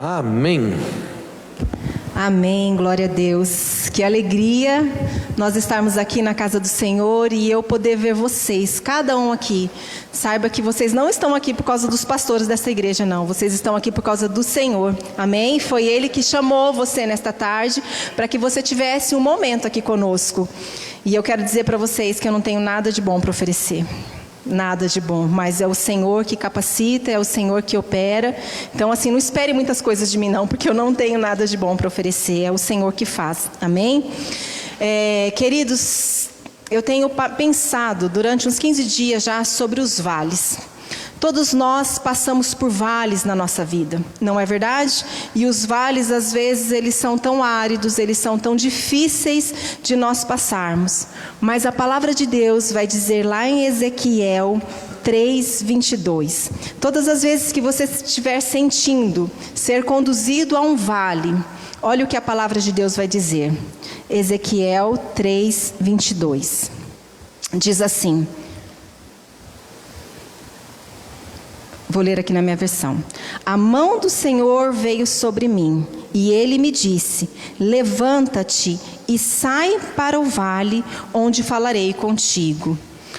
Amém. Amém, glória a Deus. Que alegria nós estarmos aqui na casa do Senhor e eu poder ver vocês, cada um aqui. Saiba que vocês não estão aqui por causa dos pastores dessa igreja, não. Vocês estão aqui por causa do Senhor. Amém? Foi Ele que chamou você nesta tarde para que você tivesse um momento aqui conosco. E eu quero dizer para vocês que eu não tenho nada de bom para oferecer. Nada de bom, mas é o Senhor que capacita, é o Senhor que opera. Então assim, não espere muitas coisas de mim não, porque eu não tenho nada de bom para oferecer, é o Senhor que faz, amém? Queridos, eu tenho pensado durante uns 15 dias já sobre os vales. Todos nós passamos por vales na nossa vida, não é verdade? E os vales, às vezes, eles são tão áridos, eles são tão difíceis de nós passarmos. Mas a palavra de Deus vai dizer lá em Ezequiel 3:22. Todas as vezes que você estiver sentindo ser conduzido a um vale, olha o que a palavra de Deus vai dizer. Ezequiel 3:22. Diz assim... Vou ler aqui na minha versão. A mão do Senhor veio sobre mim, e Ele me disse: levanta-te e sai para o vale, onde falarei contigo.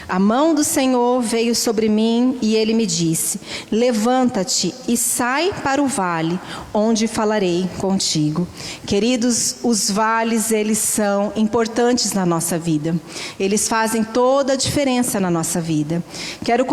A mão do Senhor veio sobre mim, e Ele me disse: levanta-te e sai para o vale, onde falarei contigo. Queridos, os vales, eles são importantes na nossa vida. Eles fazem toda a diferença na nossa vida. Quero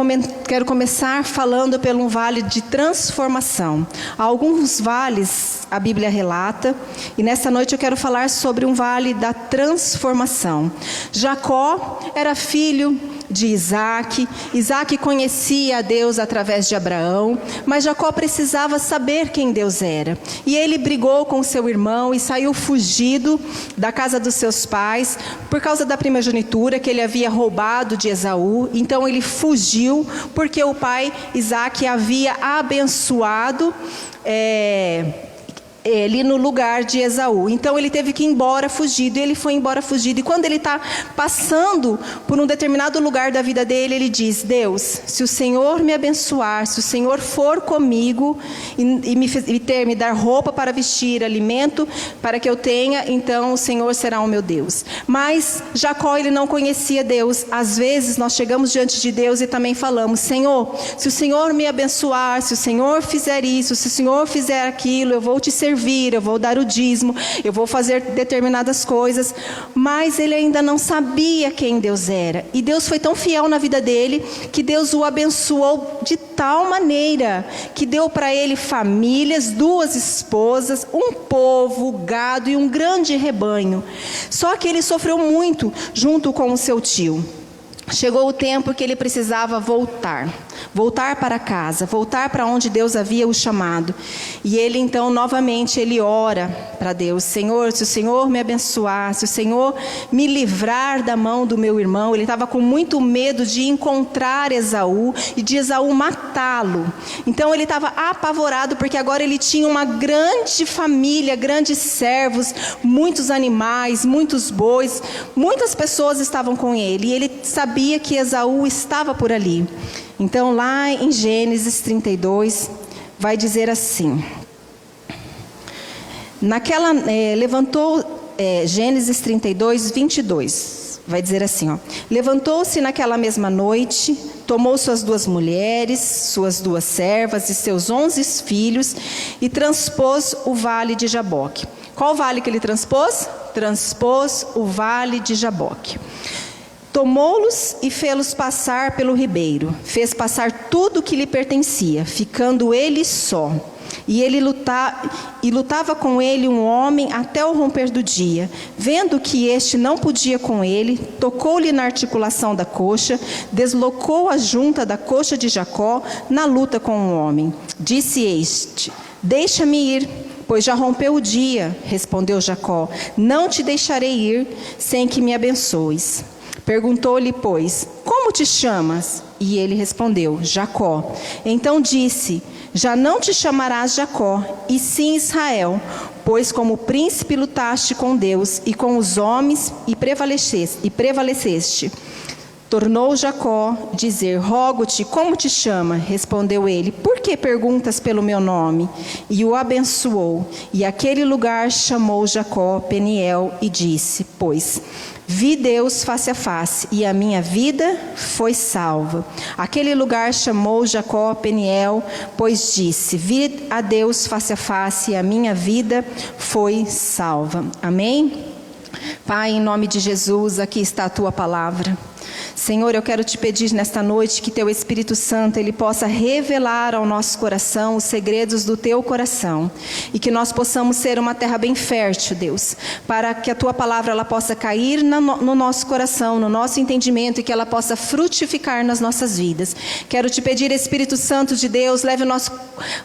começar falando pelo um vale de transformação. Alguns vales a Bíblia relata, e nessa noite eu quero falar sobre um vale da transformação. Jacó era filho de Isaac. Isaac conhecia a Deus através de Abraão, mas Jacó precisava saber quem Deus era. E ele brigou com seu irmão e saiu fugido da casa dos seus pais por causa da primogenitura que ele havia roubado de Esaú. Então ele fugiu porque o pai Isaac havia abençoado ele no lugar de Esaú. Então ele teve que ir embora fugido, e ele foi embora fugido. E quando ele está passando por um determinado lugar da vida dele, ele diz: Deus, se o Senhor me abençoar, se o Senhor for comigo e me dar roupa para vestir, alimento para que eu tenha, então o Senhor será o meu Deus. Mas Jacó, ele não conhecia Deus. Às vezes nós chegamos diante de Deus e também falamos: Senhor, se o Senhor me abençoar, se o Senhor fizer isso, se o Senhor fizer aquilo, eu vou te servir, eu vou dar o dízimo, eu vou fazer determinadas coisas. Mas ele ainda não sabia quem Deus era. E Deus foi tão fiel na vida dele, que Deus o abençoou de tal maneira, que deu para ele famílias, 2 esposas, um povo, gado e um grande rebanho. Só que ele sofreu muito junto com o seu tio. Chegou o tempo que ele precisava voltar para casa, voltar para onde Deus havia o chamado. E ele então novamente ele ora para Deus: Senhor, se o Senhor me abençoar, se o Senhor me livrar da mão do meu irmão. Ele estava com muito medo de encontrar Esaú e de Esaú matá-lo. Então ele estava apavorado, porque agora ele tinha uma grande família, grandes servos, muitos animais, muitos bois, muitas pessoas estavam com ele, e ele sabia que Esaú estava por ali. Então lá em Gênesis 32 vai dizer assim, Gênesis 32:22 vai dizer assim, levantou-se naquela mesma noite, tomou suas 2 mulheres, suas 2 servas e seus 11 filhos e transpôs o vale de Jaboque. Qual vale que ele transpôs? Transpôs o vale de Jaboque. Tomou-los e fê-los passar pelo ribeiro. Fez passar tudo o que lhe pertencia, ficando ele só. E lutava com ele um homem até o romper do dia. Vendo que este não podia com ele, tocou-lhe na articulação da coxa, deslocou a junta da coxa de Jacó na luta com o homem. Disse este: deixa-me ir, pois já rompeu o dia. Respondeu Jacó: não te deixarei ir sem que me abençoes. Perguntou-lhe, pois: como te chamas? E ele respondeu: Jacó. Então disse: já não te chamarás Jacó, e sim Israel, pois como príncipe lutaste com Deus e com os homens e prevaleceste. Tornou Jacó dizer: rogo-te, como te chama? Respondeu ele: por que perguntas pelo meu nome? E o abençoou. E aquele lugar chamou Jacó Peniel e disse: pois vi Deus face a face, e a minha vida foi salva. Aquele lugar chamou Jacó Peniel, pois disse: vi a Deus face a face, e a minha vida foi salva. Amém? Pai, em nome de Jesus, aqui está a tua palavra. Senhor, eu quero te pedir nesta noite que teu Espírito Santo, ele possa revelar ao nosso coração os segredos do teu coração, e que nós possamos ser uma terra bem fértil, Deus, para que a tua palavra ela possa cair no nosso coração, no nosso entendimento, e que ela possa frutificar nas nossas vidas. Quero te pedir, Espírito Santo de Deus, leve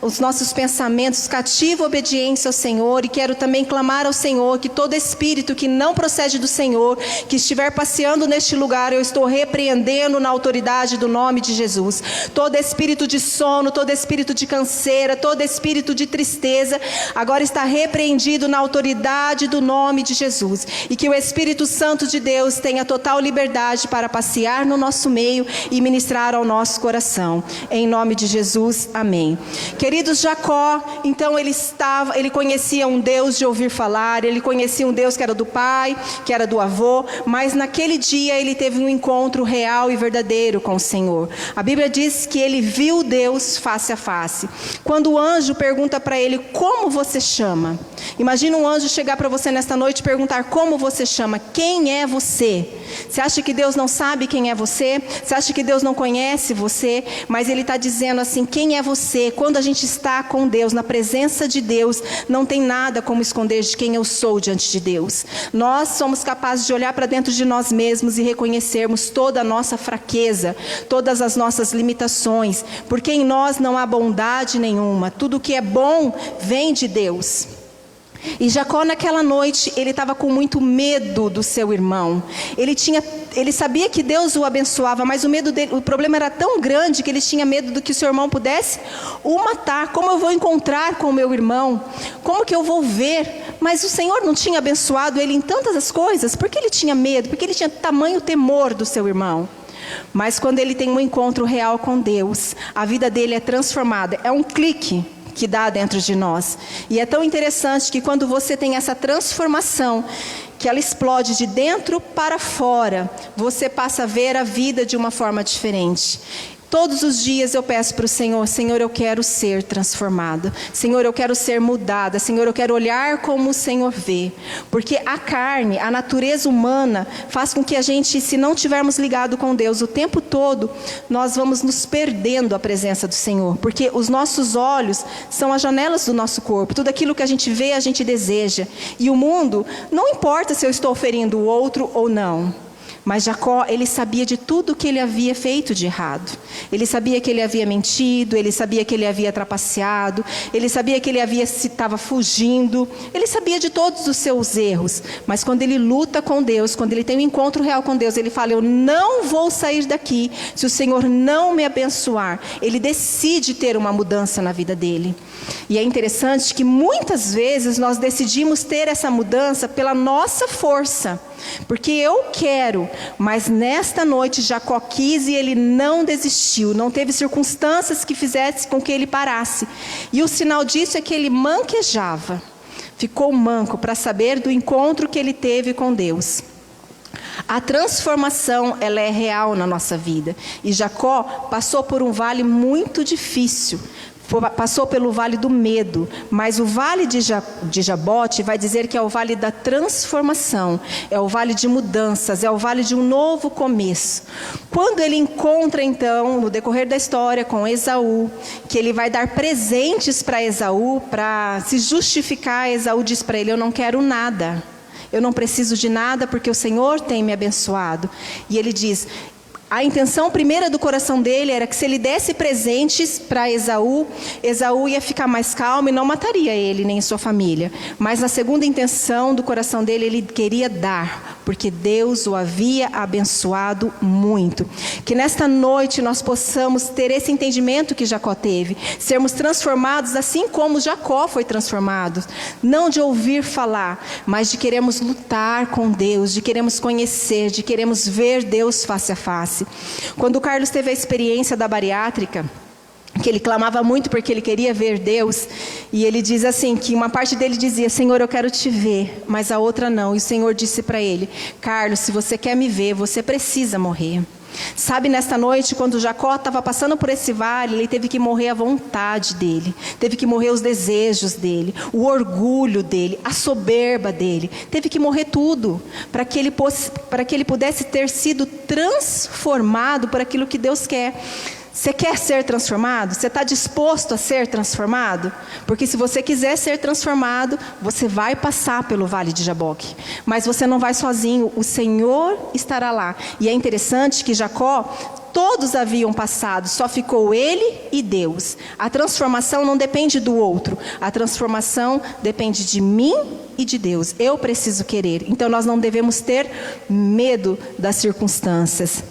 os nossos pensamentos cativo à obediência ao Senhor, e quero também clamar ao Senhor que todo espírito que não procede do Senhor, que estiver passeando neste lugar, eu estou repreendendo na autoridade do nome de Jesus. Todo espírito de sono, todo espírito de canseira, todo espírito de tristeza, agora está repreendido na autoridade do nome de Jesus. E que o Espírito Santo de Deus tenha total liberdade para passear no nosso meio e ministrar ao nosso coração. Em nome de Jesus, amém. Queridos, Jacó, então ele conhecia um Deus de ouvir falar, ele conhecia um Deus que era do pai, que era do avô, mas naquele dia ele teve um encontro real e verdadeiro com o Senhor. A Bíblia diz que ele viu Deus face a face. Quando o anjo pergunta para ele: como você chama? Imagina um anjo chegar para você nesta noite e perguntar: como você chama? Quem é você? Você acha que Deus não sabe quem é você? Você acha que Deus não conhece você? Mas ele está dizendo assim: quem é você? Quando a gente está com Deus, na presença de Deus, não tem nada como esconder de quem eu sou diante de Deus. Nós somos capazes de olhar para dentro de nós mesmos e reconhecermos toda a nossa fraqueza, todas as nossas limitações, porque em nós não há bondade nenhuma. Tudo que é bom vem de Deus. E Jacó naquela noite, ele estava com muito medo do seu irmão. Ele sabia que Deus o abençoava, mas o medo dele, o problema era tão grande que ele tinha medo do que o seu irmão pudesse o matar. Como eu vou encontrar com o meu irmão? Como que eu vou ver? Mas o Senhor não tinha abençoado ele em tantas as coisas? Por que ele tinha medo? Porque ele tinha tamanho temor do seu irmão. Mas quando ele tem um encontro real com Deus, a vida dele é transformada. É um clique que dá dentro de nós. E é tão interessante que quando você tem essa transformação, que ela explode de dentro para fora, você passa a ver a vida de uma forma diferente. Todos os dias eu peço para o Senhor: Senhor, eu quero ser transformada. Senhor, eu quero ser mudada. Senhor, eu quero olhar como o Senhor vê. Porque a carne, a natureza humana, faz com que a gente, se não tivermos ligado com Deus o tempo todo, nós vamos nos perdendo a presença do Senhor. Porque os nossos olhos são as janelas do nosso corpo. Tudo aquilo que a gente vê, a gente deseja. E o mundo, não importa se eu estou ferindo o outro ou não. Mas Jacó, ele sabia de tudo que ele havia feito de errado. Ele sabia que ele havia mentido, ele sabia que ele havia trapaceado, ele sabia que ele estava fugindo, ele sabia de todos os seus erros. Mas quando ele luta com Deus, quando ele tem um encontro real com Deus, ele fala: eu não vou sair daqui se o Senhor não me abençoar. Ele decide ter uma mudança na vida dele. E é interessante que muitas vezes nós decidimos ter essa mudança pela nossa força. Porque eu quero, mas nesta noite Jacó quis e ele não desistiu, não teve circunstâncias que fizessem com que ele parasse. E o sinal disso é que ele manquejava, ficou manco para saber do encontro que ele teve com Deus. A transformação, ela é real na nossa vida. E Jacó passou por um vale muito difícil. Passou pelo vale do medo, mas o vale de Jabote vai dizer que é o vale da transformação, é o vale de mudanças, é o vale de um novo começo. Quando ele encontra então, no decorrer da história com Esaú, que ele vai dar presentes para Esaú, para se justificar, Esaú diz para ele: eu não quero nada, eu não preciso de nada porque o Senhor tem me abençoado. E ele diz... A intenção primeira do coração dele era que se ele desse presentes para Esaú, Esaú ia ficar mais calmo e não mataria ele nem sua família. Mas na segunda intenção do coração dele, ele queria dar, porque Deus o havia abençoado muito. Que nesta noite nós possamos ter esse entendimento que Jacó teve, sermos transformados assim como Jacó foi transformado. Não de ouvir falar, mas de queremos lutar com Deus, de queremos conhecer, de queremos ver Deus face a face. face. Quando o Carlos teve a experiência da bariátrica, que ele clamava muito porque ele queria ver Deus, e ele diz assim, que uma parte dele dizia: Senhor, eu quero te ver, mas a outra não. E o Senhor disse para ele: Carlos, se você quer me ver, você precisa morrer. Sabe, nesta noite, quando Jacó estava passando por esse vale, ele teve que morrer a vontade dele, teve que morrer os desejos dele, o orgulho dele, a soberba dele, teve que morrer tudo, para que ele pudesse ter sido transformado por aquilo que Deus quer. Você quer ser transformado? Você está disposto a ser transformado? Porque se você quiser ser transformado, você vai passar pelo vale de Jaboque. Mas você não vai sozinho, o Senhor estará lá. E é interessante que Jacó, todos haviam passado, só ficou ele e Deus. A transformação não depende do outro, a transformação depende de mim e de Deus. Eu preciso querer. Então nós não devemos ter medo das circunstâncias.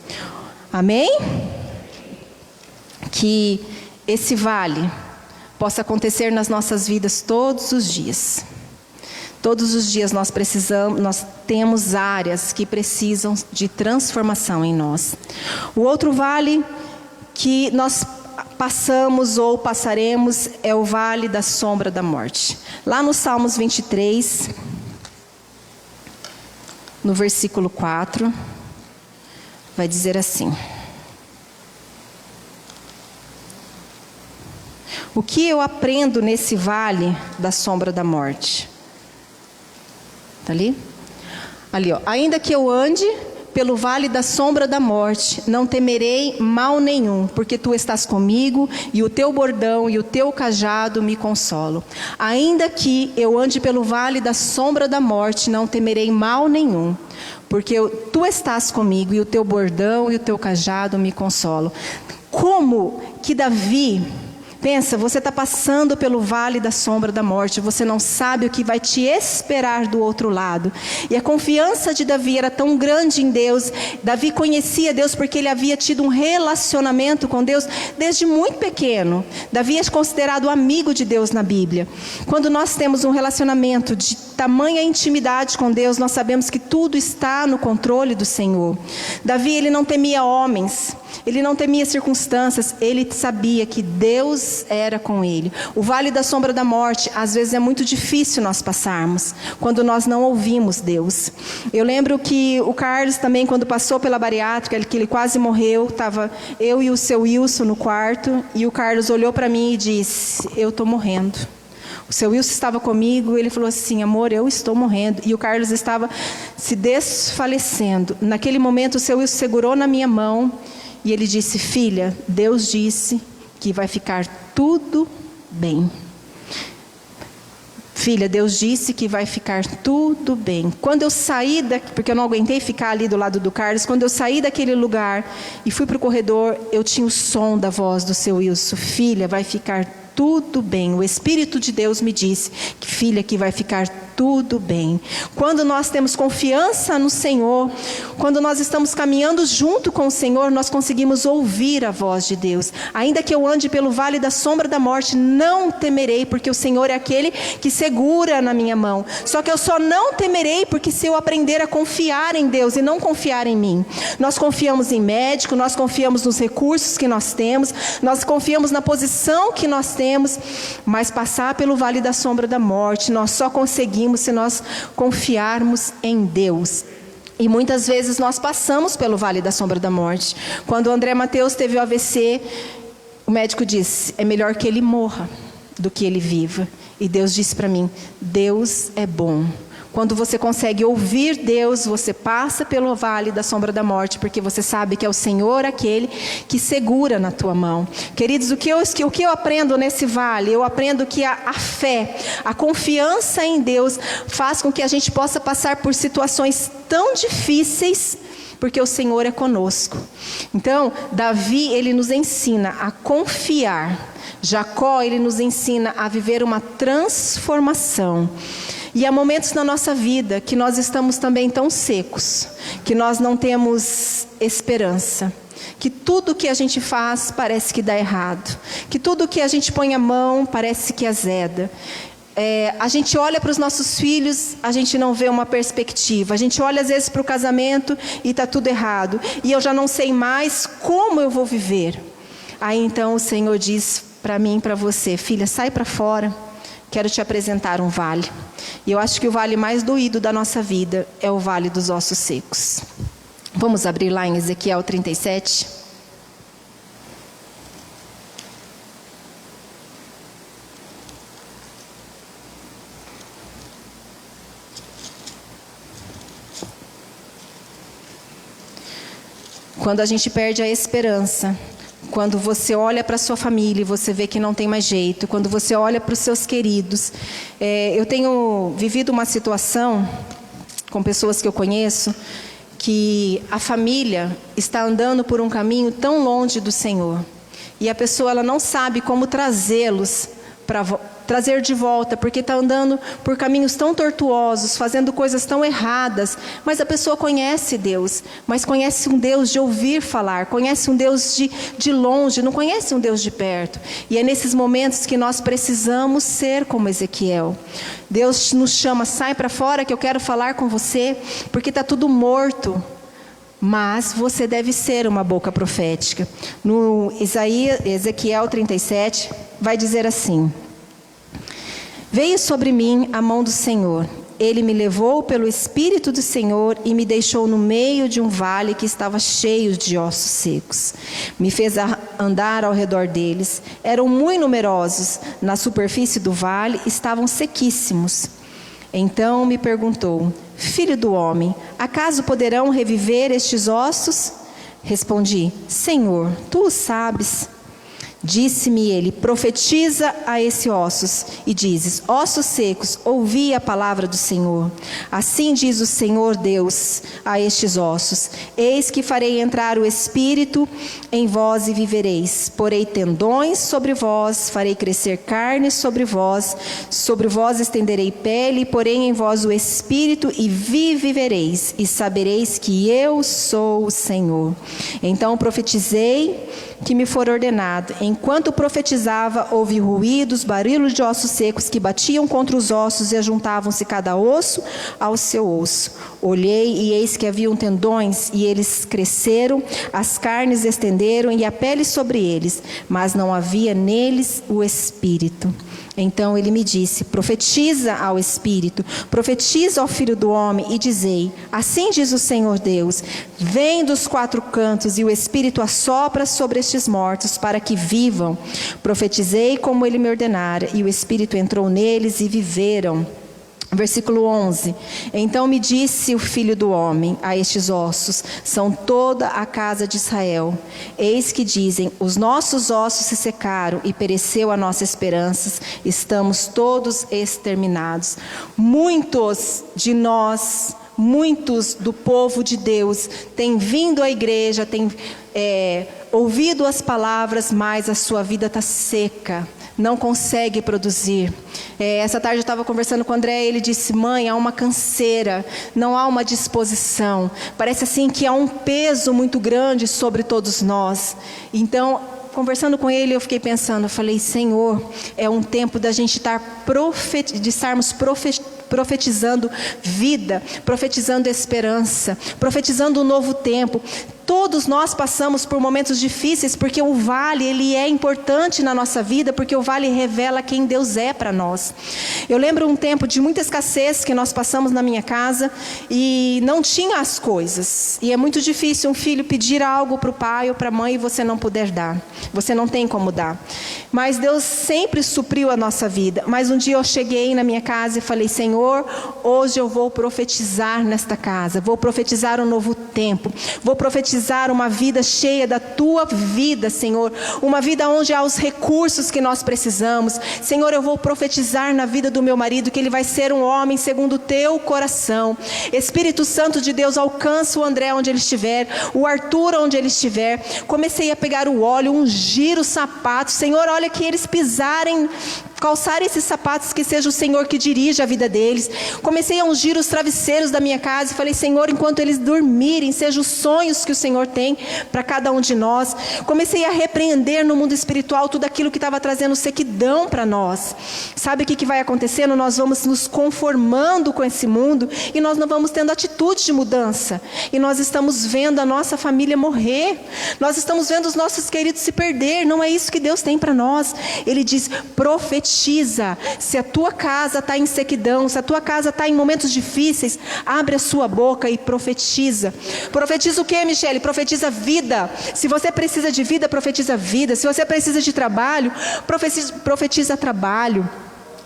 Amém? Que esse vale possa acontecer nas nossas vidas todos os dias. Todos os dias nós temos áreas que precisam de transformação em nós. O outro vale que nós passamos ou passaremos é o vale da sombra da morte. Lá no Salmos 23, no versículo 4, vai dizer assim: o que eu aprendo nesse vale da sombra da morte? Está ali? Ali, ó. Ainda que eu ande pelo vale da sombra da morte, não temerei mal nenhum, porque tu estás comigo, e o teu bordão e o teu cajado me consolam. Ainda que eu ande pelo vale da sombra da morte, não temerei mal nenhum, porque tu estás comigo, e o teu bordão e o teu cajado me consolam. Como que Davi... Pensa, você está passando pelo vale da sombra da morte, você não sabe o que vai te esperar do outro lado. E a confiança de Davi era tão grande em Deus. Davi conhecia Deus porque ele havia tido um relacionamento com Deus desde muito pequeno. Davi é considerado amigo de Deus na Bíblia. Quando nós temos um relacionamento de tamanha intimidade com Deus, nós sabemos que tudo está no controle do Senhor. Davi, ele não temia homens, ele não temia circunstâncias, ele sabia que Deus era com ele. O vale da sombra da morte, às vezes é muito difícil nós passarmos, quando nós não ouvimos Deus. Eu lembro que o Carlos também, quando passou pela bariátrica, que ele quase morreu, estava eu e o seu Wilson no quarto, e o Carlos olhou para mim e disse: eu estou morrendo. O seu Wilson estava comigo, ele falou assim: amor, eu estou morrendo. E o Carlos estava se desfalecendo. Naquele momento o seu Wilson segurou na minha mão e ele disse: filha, Deus disse que vai ficar tudo bem. Filha, Deus disse que vai ficar tudo bem. Quando eu saí porque eu não aguentei ficar ali do lado do Carlos, quando eu saí daquele lugar e fui para o corredor, eu tinha o som da voz do seu Wilson: filha, vai ficar tudo bem. O Espírito de Deus me disse que, filha, que vai ficar tudo bem. Quando nós temos confiança no Senhor, quando nós estamos caminhando junto com o Senhor, nós conseguimos ouvir a voz de Deus. Ainda que eu ande pelo vale da sombra da morte, não temerei, porque o Senhor é aquele que segura na minha mão. Só que eu só não temerei porque se eu aprender a confiar em Deus e não confiar em mim. Nós confiamos em médico, nós confiamos nos recursos que nós temos, nós confiamos na posição que nós temos, mas passar pelo vale da sombra da morte, nós só conseguimos se nós confiarmos em Deus. E muitas vezes nós passamos pelo vale da sombra da morte. Quando o André Mateus teve o AVC, o médico disse: é melhor que ele morra do que ele viva. E Deus disse para mim: Deus é bom. Quando você consegue ouvir Deus, você passa pelo vale da sombra da morte, porque você sabe que é o Senhor aquele que segura na tua mão. Queridos, o que eu aprendo nesse vale? Eu aprendo que a fé, a confiança em Deus faz com que a gente possa passar por situações tão difíceis, porque o Senhor é conosco. Então, Davi, ele nos ensina a confiar. Jacó, ele nos ensina a viver uma transformação. E há momentos na nossa vida que nós estamos também tão secos, que nós não temos esperança, que tudo que a gente faz parece que dá errado, que tudo que a gente põe a mão parece que azeda. A gente olha para os nossos filhos, a gente não vê uma perspectiva. A gente olha às vezes para o casamento e está tudo errado. E eu já não sei mais como eu vou viver. Aí então o Senhor diz para mim e para você: filha, sai para fora, quero te apresentar um vale. E eu acho que o vale mais doído da nossa vida é o vale dos ossos secos. Vamos abrir lá em Ezequiel 37. Quando a gente perde a esperança, quando você olha para a sua família e você vê que não tem mais jeito, quando você olha para os seus queridos. Eu tenho vivido uma situação com pessoas que eu conheço, que a família está andando por um caminho tão longe do Senhor. E a pessoa ela não sabe como trazê-los trazer de volta, porque está andando por caminhos tão tortuosos, fazendo coisas tão erradas, mas a pessoa conhece Deus, mas conhece um Deus de ouvir falar, conhece um Deus de longe, não conhece um Deus de perto. E é nesses momentos que nós precisamos ser como Ezequiel. Deus nos chama: sai para fora que eu quero falar com você, porque está tudo morto. Mas você deve ser uma boca profética. No Ezequiel 37, vai dizer assim: veio sobre mim a mão do Senhor. Ele me levou pelo Espírito do Senhor e me deixou no meio de um vale que estava cheio de ossos secos. Me fez andar ao redor deles. Eram muito numerosos. Na superfície do vale estavam sequíssimos. Então me perguntou: filho do homem, acaso poderão reviver estes ossos? Respondi: Senhor, tu o sabes. Disse-me ele: profetiza a esses ossos e dizes: ossos secos, ouvi a palavra do Senhor. Assim diz o Senhor Deus a estes ossos: eis que farei entrar o Espírito em vós e vivereis. Porei tendões sobre vós, farei crescer carne sobre vós estenderei pele, porei em vós o Espírito e vivereis, e sabereis que eu sou o Senhor. Então profetizei que me for ordenado. Enquanto profetizava, houve ruídos, barulhos de ossos secos que batiam contra os ossos e ajuntavam-se cada osso ao seu osso. Olhei e eis que haviam tendões e eles cresceram, as carnes estenderam e a pele sobre eles, mas não havia neles o Espírito. Então ele me disse: profetiza ao Espírito, profetiza ao Filho do Homem e dizei: assim diz o Senhor Deus, vem dos quatro cantos e o Espírito assopra sobre estes mortos para que vivam. Profetizei como ele me ordenara e o Espírito entrou neles e viveram. Versículo 11: então me disse o Filho do Homem a estes ossos: são toda a casa de Israel. Eis que dizem: os nossos ossos se secaram e pereceu a nossa esperança, estamos todos exterminados. Muitos de nós, muitos do povo de Deus têm vindo à igreja, têm ouvido as palavras, mas a sua vida está seca, não consegue produzir. Essa tarde eu estava conversando com o André, ele disse: mãe, há uma canseira, não há uma disposição, parece assim que há um peso muito grande sobre todos nós. Então, conversando com ele, eu fiquei pensando, eu falei: Senhor, é um tempo da gente estarmos profetizando vida, profetizando esperança, profetizando um novo tempo. Todos nós passamos por momentos difíceis, porque o vale, ele é importante na nossa vida, porque o vale revela quem Deus é para nós. Eu lembro um tempo de muita escassez que nós passamos na minha casa e não tinha as coisas. E é muito difícil um filho pedir algo para o pai ou para a mãe e você não puder dar. Você não tem como dar. Mas Deus sempre supriu a nossa vida. Mas um dia eu cheguei na minha casa e falei: Senhor, hoje eu vou profetizar nesta casa. Vou profetizar um novo tempo. Vou profetizar uma vida cheia da tua vida, Senhor. Uma vida onde há os recursos que nós precisamos. Senhor, eu vou profetizar na vida do meu marido que ele vai ser um homem segundo o teu coração. Espírito Santo de Deus, alcança o André onde ele estiver, o Arthur onde ele estiver. Comecei a pegar o óleo, ungir os sapatos. Senhor, olha que eles pisarem calçarem esses sapatos, que seja o Senhor que dirija a vida deles. Comecei a ungir os travesseiros da minha casa e falei: Senhor, enquanto eles dormirem, sejam os sonhos que o Senhor tem para cada um de nós. Comecei a repreender no mundo espiritual tudo aquilo que estava trazendo sequidão para nós. Sabe o que vai acontecendo? Nós vamos nos conformando com esse mundo e nós não vamos tendo atitude de mudança. E nós estamos vendo a nossa família morrer. Nós estamos vendo os nossos queridos se perder. Não é isso que Deus tem para nós. Ele diz: profetiza. Se a tua casa está em sequidão, se a tua casa está em momentos difíceis, abre a sua boca e profetiza. Profetiza o que, Michele? Profetiza vida. Se você precisa de vida, profetiza vida. Se você precisa de trabalho, profetiza trabalho.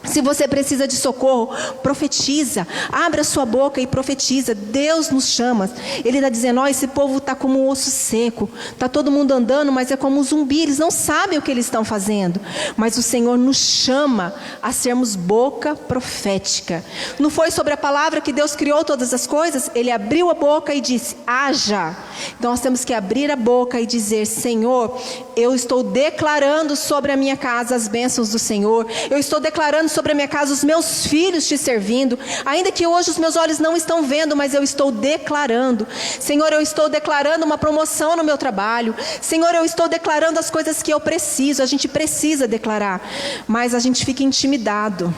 Se você precisa de socorro, profetiza. Abre a sua boca e profetiza. Deus nos chama. Ele está dizendo: esse povo está como um osso seco. Está todo mundo andando, mas é como um zumbi. Eles não sabem o que eles estão fazendo. Mas o Senhor nos chama a sermos boca profética. Não foi sobre a palavra que Deus criou todas as coisas? Ele abriu a boca e disse: haja. Então nós temos que abrir a boca e dizer: Senhor, eu estou declarando sobre a minha casa as bênçãos do Senhor. Eu estou declarando sobre a minha casa os meus filhos te servindo, ainda que hoje os meus olhos não estão vendo, mas eu estou declarando. Senhor, eu estou declarando uma promoção no meu trabalho. Senhor, eu estou declarando as coisas que eu preciso. A gente precisa declarar, mas a gente fica intimidado.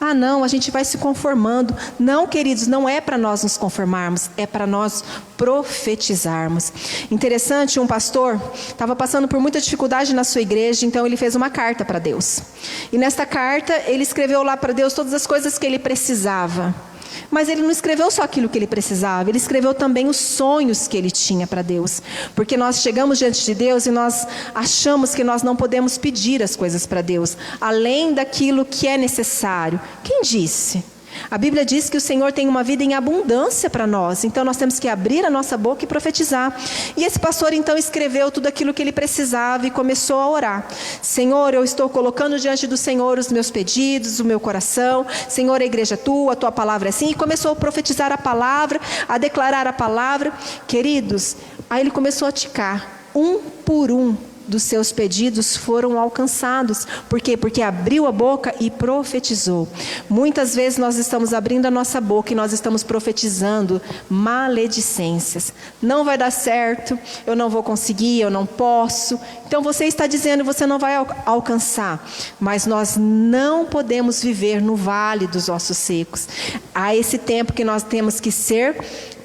Ah, não, a gente vai se conformando. Não, queridos, não é para nós nos conformarmos, é para nós profetizarmos. Interessante, um pastor estava passando por muita dificuldade na sua igreja, então ele fez uma carta para Deus. E nesta carta, ele escreveu lá para Deus todas as coisas que ele precisava. Mas ele não escreveu só aquilo que ele precisava, ele escreveu também os sonhos que ele tinha para Deus. Porque nós chegamos diante de Deus e nós achamos que nós não podemos pedir as coisas para Deus, além daquilo que é necessário. Quem disse? A Bíblia diz que o Senhor tem uma vida em abundância para nós, então nós temos que abrir a nossa boca e profetizar. E esse pastor então escreveu tudo aquilo que ele precisava e começou a orar. Senhor, eu estou colocando diante do Senhor os meus pedidos, o meu coração. Senhor, a igreja tua, a tua palavra é assim. E começou a profetizar a palavra, a declarar a palavra. Queridos, aí ele começou a ticar, um por um dos seus pedidos foram alcançados. Por quê? Porque abriu a boca e profetizou. Muitas vezes nós estamos abrindo a nossa boca e nós estamos profetizando maledicências. Não vai dar certo, eu não vou conseguir, eu não posso. Então você está dizendo, você não vai alcançar. Mas nós não podemos viver no vale dos ossos secos. Há esse tempo que nós temos que ser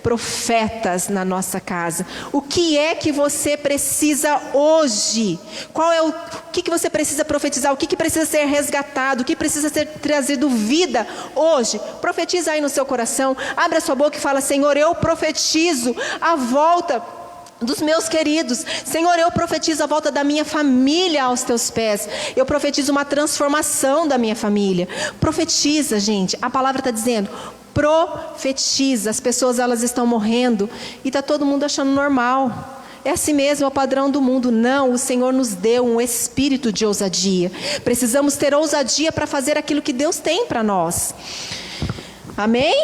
profetas na nossa casa. O que é que você precisa hoje? O que você precisa profetizar? O que precisa ser resgatado? O que precisa ser trazido vida hoje? Profetiza aí no seu coração. Abre a sua boca e fala: Senhor, eu profetizo a volta dos meus queridos. Senhor, eu profetizo a volta da minha família aos teus pés. Eu profetizo uma transformação da minha família. Profetiza, gente. A palavra está dizendo: profetiza. As pessoas, elas estão morrendo e está todo mundo achando normal. É assim mesmo, é o padrão do mundo. Não, o Senhor nos deu um espírito de ousadia. Precisamos ter ousadia para fazer aquilo que Deus tem para nós. Amém?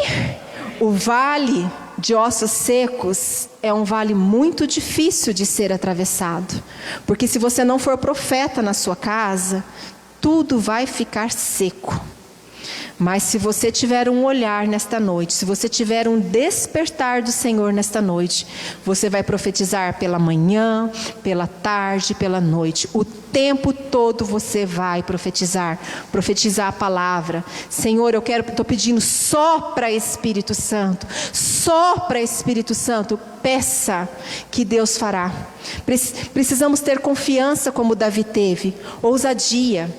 O vale de ossos secos é um vale muito difícil de ser atravessado. Porque se você não for profeta na sua casa, tudo vai ficar seco. Mas se você tiver um olhar nesta noite, se você tiver um despertar do Senhor nesta noite, você vai profetizar pela manhã, pela tarde, pela noite. O tempo todo você vai profetizar a palavra. Senhor, estou pedindo sopra Espírito Santo, sopra Espírito Santo, peça que Deus fará. Precisamos ter confiança como Davi teve, ousadia.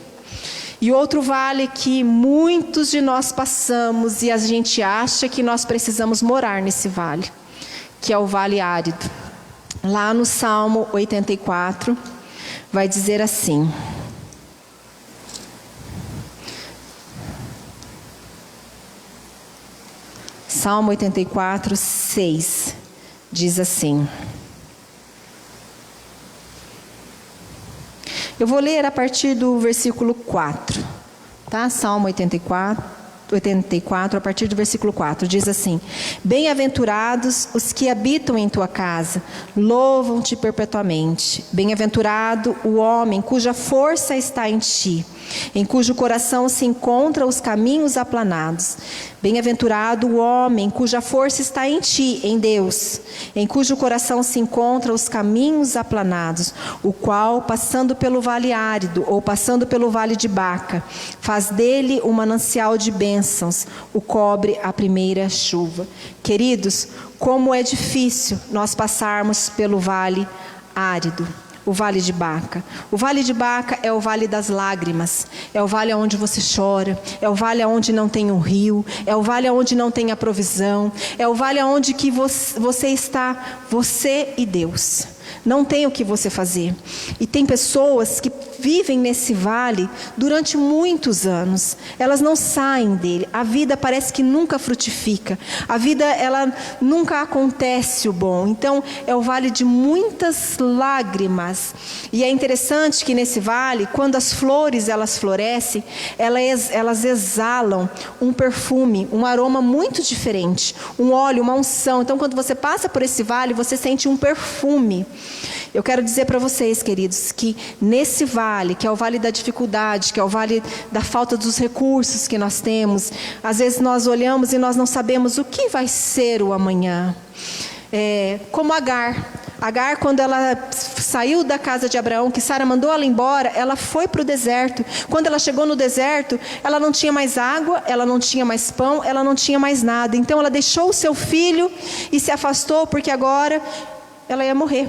E outro vale que muitos de nós passamos e a gente acha que nós precisamos morar nesse vale, que é o vale árido. Lá no Salmo 84, vai dizer assim: Salmo 84, 6, diz assim. Eu vou ler a partir do versículo 4, tá? Salmo 84, a partir do versículo 4, diz assim: Bem-aventurados os que habitam em tua casa, louvam-te perpetuamente. Bem-aventurado o homem cuja força está em ti. em cujo coração se encontram os caminhos aplanados. Bem-aventurado o homem cuja força está em ti, em Deus, em cujo coração se encontram os caminhos aplanados, o qual, passando pelo vale árido ou passando pelo vale de Baca, faz dele um manancial de bênçãos, o cobre a primeira chuva. Queridos, como é difícil nós passarmos pelo vale árido. O vale de Baca. O vale de Baca é o vale das lágrimas. É o vale onde você chora. É o vale onde não tem um rio. É o vale onde não tem a provisão. É o vale onde que você está, você e Deus. Não tem o que você fazer. E tem pessoas que vivem nesse vale durante muitos anos. Elas não saem dele. A vida parece que nunca frutifica. A vida, ela nunca acontece o bom. Então, é o vale de muitas lágrimas. E é interessante que nesse vale, quando as flores elas florescem, elas exalam um perfume, um aroma muito diferente. Um óleo, uma unção. Então, quando você passa por esse vale, você sente um perfume. Eu quero dizer para vocês, queridos, que nesse vale, que é o vale da dificuldade, que é o vale da falta dos recursos que nós temos, às vezes nós olhamos e nós não sabemos o que vai ser o amanhã. Como Agar, quando ela saiu da casa de Abraão, que Sara mandou ela embora, ela foi para o deserto. Quando ela chegou no deserto, ela não tinha mais água, ela não tinha mais pão, ela não tinha mais nada. Então ela deixou o seu filho e se afastou, porque agora ela ia morrer.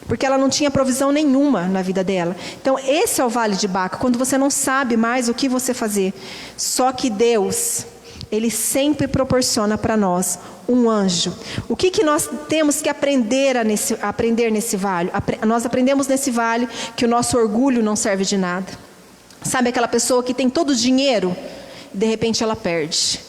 Porque ela não tinha provisão nenhuma na vida dela. Então esse é o vale de Baca, quando você não sabe mais o que você fazer. Só que Deus, Ele sempre proporciona para nós um anjo. O que nós temos que aprender nesse vale? Nós aprendemos nesse vale que o nosso orgulho não serve de nada. Sabe aquela pessoa que tem todo o dinheiro, de repente ela perde.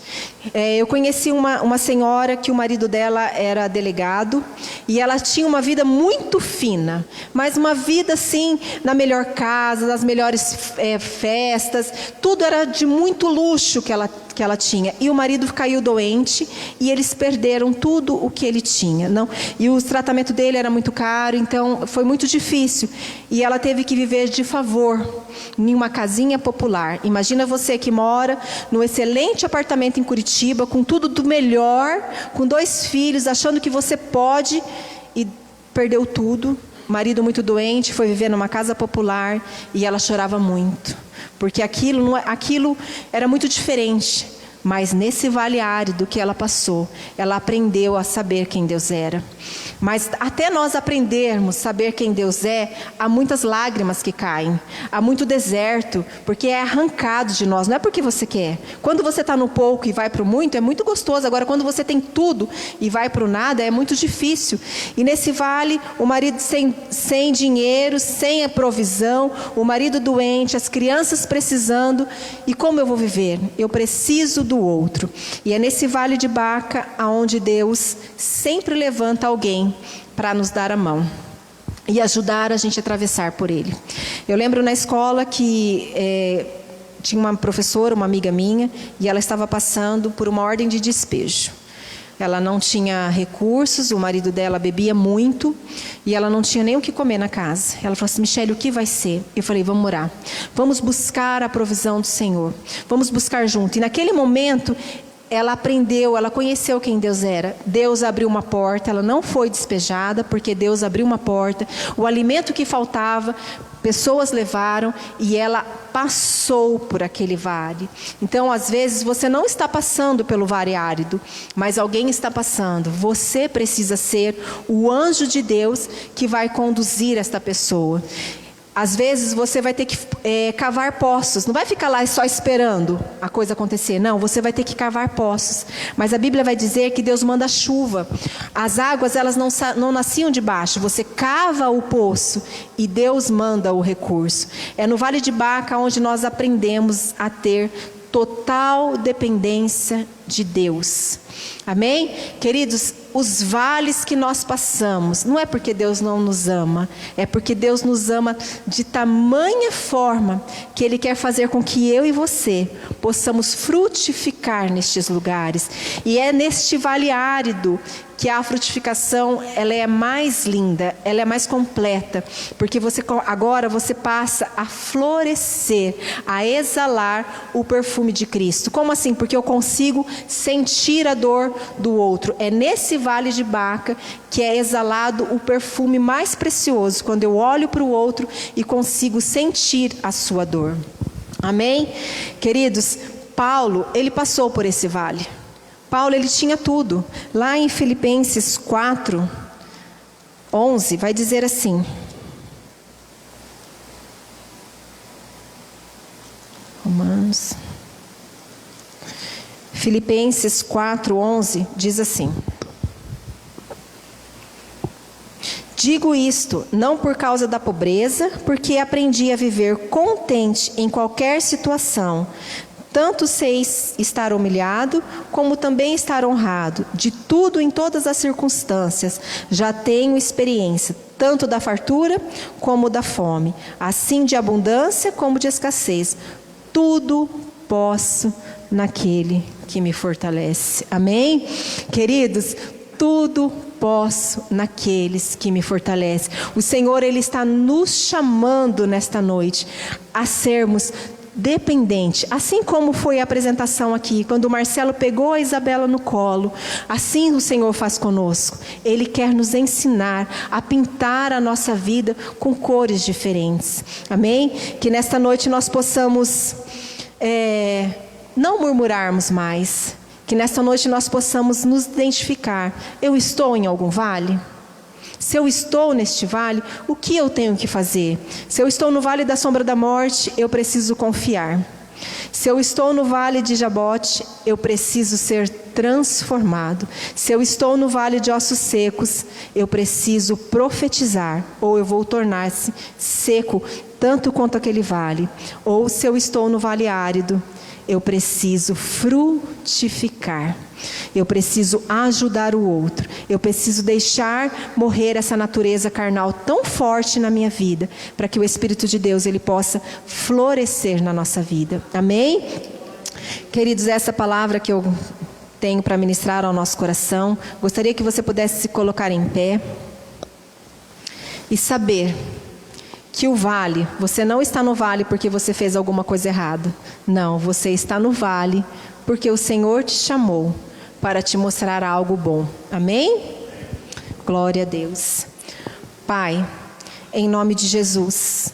Eu conheci uma senhora que o marido dela era delegado e ela tinha uma vida muito fina, mas uma vida assim, na melhor casa, nas melhores festas, tudo era de muito luxo que ela tinha. E o marido caiu doente e eles perderam tudo o que ele tinha. E o tratamento dele era muito caro, então foi muito difícil. E ela teve que viver de favor em uma casinha popular. Imagina você que mora num excelente apartamento em Curitiba, com tudo do melhor, com 2 filhos, achando que você pode, e perdeu tudo. Marido muito doente, foi viver numa casa popular e ela chorava muito, porque aquilo era muito diferente. Mas nesse vale árido que ela passou, ela aprendeu a saber quem Deus era. Mas até nós aprendermos a saber quem Deus é, há muitas lágrimas que caem, há muito deserto, porque é arrancado de nós, não é porque você quer. Quando você está no pouco e vai para o muito, é muito gostoso. Agora, quando você tem tudo e vai para o nada, é muito difícil. E nesse vale, o marido sem dinheiro, sem a provisão, o marido doente, as crianças precisando. E como eu vou viver? Eu preciso do outro. E é nesse vale de Baca aonde Deus sempre levanta alguém para nos dar a mão e ajudar a gente a atravessar por ele. Eu lembro na escola que tinha uma professora, uma amiga minha, e ela estava passando por uma ordem de despejo. Ela não tinha recursos, o marido dela bebia muito e ela não tinha nem o que comer na casa. Ela falou assim: Michele, o que vai ser? Eu falei: vamos orar, vamos buscar a provisão do Senhor, vamos buscar junto. E naquele momento ela aprendeu, ela conheceu quem Deus era. Deus abriu uma porta, ela não foi despejada, porque Deus abriu uma porta. O alimento que faltava, pessoas levaram e ela passou por aquele vale. Então, às vezes, você não está passando pelo vale árido, mas alguém está passando. Você precisa ser o anjo de Deus que vai conduzir esta pessoa. Às vezes você vai ter que cavar poços. Não vai ficar lá só esperando a coisa acontecer. Não, você vai ter que cavar poços. Mas a Bíblia vai dizer que Deus manda chuva. As águas, elas não nasciam de baixo. Você cava o poço e Deus manda o recurso. É no Vale de Baca onde nós aprendemos a ter total dependência de Deus. Amém? Queridos, os vales que nós passamos, não é porque Deus não nos ama, é porque Deus nos ama de tamanha forma que Ele quer fazer com que eu e você possamos frutificar nestes lugares. E é neste vale árido que a frutificação, ela é mais linda, ela é mais completa, porque agora você passa a florescer, a exalar o perfume de Cristo. Como assim? Porque eu consigo sentir a dor do outro. É nesse vale de Baca que é exalado o perfume mais precioso, quando eu olho para o outro e consigo sentir a sua dor. Amém? Queridos, Paulo, ele passou por esse vale. Paulo, ele tinha tudo. Lá em Filipenses 4:11, vai dizer assim. Filipenses 4:11 diz assim: digo isto, não por causa da pobreza, porque aprendi a viver contente em qualquer situação. Tanto sei estar humilhado, como também estar honrado. De tudo em todas as circunstâncias, já tenho experiência, tanto da fartura como da fome, assim de abundância como de escassez. Tudo posso naquele que me fortalece. Amém? Queridos, tudo posso naqueles que me fortalecem. O Senhor, Ele está nos chamando nesta noite a sermos dependente, assim como foi a apresentação aqui, quando o Marcelo pegou a Isabela no colo, assim o Senhor faz conosco. Ele quer nos ensinar a pintar a nossa vida com cores diferentes. Amém? Que nesta noite nós possamos não murmurarmos mais, que nesta noite nós possamos nos identificar. Eu estou em algum vale? Se eu estou neste vale, o que eu tenho que fazer? Se eu estou no vale da sombra da morte, eu preciso confiar. Se eu estou no vale de Jabote, eu preciso ser transformado. Se eu estou no vale de ossos secos, eu preciso profetizar, ou eu vou tornar-se seco, tanto quanto aquele vale. Ou se eu estou no vale árido, eu preciso frutificar. Eu preciso ajudar o outro. Eu preciso deixar morrer essa natureza carnal tão forte na minha vida, para que o Espírito de Deus, ele possa florescer na nossa vida. Amém? Queridos, essa palavra que eu tenho para ministrar ao nosso coração, gostaria que você pudesse se colocar em pé e saber que o vale, você não está no vale porque você fez alguma coisa errada. Não, você está no vale porque o Senhor te chamou para te mostrar algo bom. Amém? Glória a Deus. Pai, em nome de Jesus,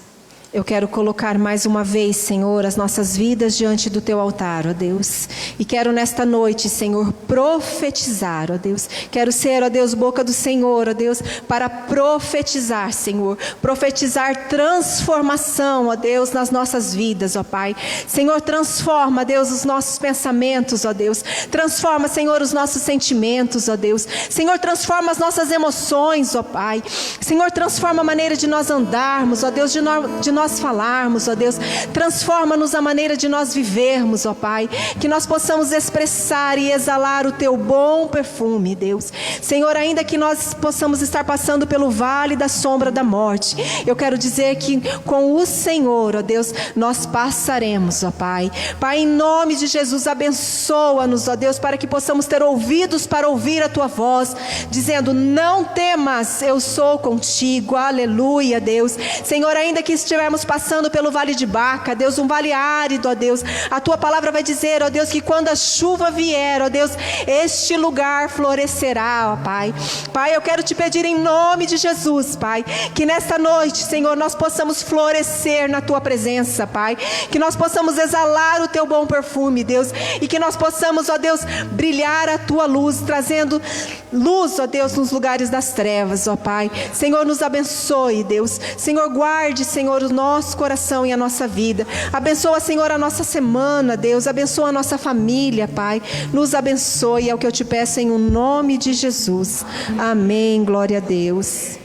eu quero colocar mais uma vez, Senhor, as nossas vidas diante do Teu altar, ó Deus. E quero nesta noite, Senhor, profetizar, ó Deus. Quero ser, ó Deus, boca do Senhor, ó Deus, para profetizar, Senhor. Profetizar transformação, ó Deus, nas nossas vidas, ó Pai. Senhor, transforma, Deus, os nossos pensamentos, ó Deus. Transforma, Senhor, os nossos sentimentos, ó Deus. Senhor, transforma as nossas emoções, ó Pai. Senhor, transforma a maneira de nós andarmos, ó Deus, de nós falarmos, ó Deus. Transforma-nos a maneira de nós vivermos, ó Pai. Que nós possamos expressar e exalar o Teu bom perfume, Deus. Senhor, ainda que nós possamos estar passando pelo vale da sombra da morte, eu quero dizer que com o Senhor, ó Deus, nós passaremos, ó Pai. Pai, em nome de Jesus, abençoa-nos, ó Deus, para que possamos ter ouvidos para ouvir a Tua voz, dizendo: não temas, eu sou contigo. Aleluia, Deus. Senhor, ainda que estivermos passando pelo vale de Baca, Deus, um vale árido, ó Deus, a Tua palavra vai dizer, ó Deus, que quando a chuva vier, ó Deus, este lugar florescerá, ó Pai. Pai, eu quero Te pedir em nome de Jesus, Pai, que nesta noite, Senhor, nós possamos florescer na Tua presença, Pai, que nós possamos exalar o Teu bom perfume, Deus, e que nós possamos, ó Deus, brilhar a Tua luz, trazendo luz, ó Deus, nos lugares das trevas, ó Pai. Senhor, nos abençoe, Deus. Senhor, guarde, Senhor, o nosso coração e a nossa vida. Abençoa, Senhor, a nossa semana, Deus. Abençoa a nossa família, Pai. Nos abençoe, é o que eu Te peço em o nome de Jesus. Amém. Glória a Deus.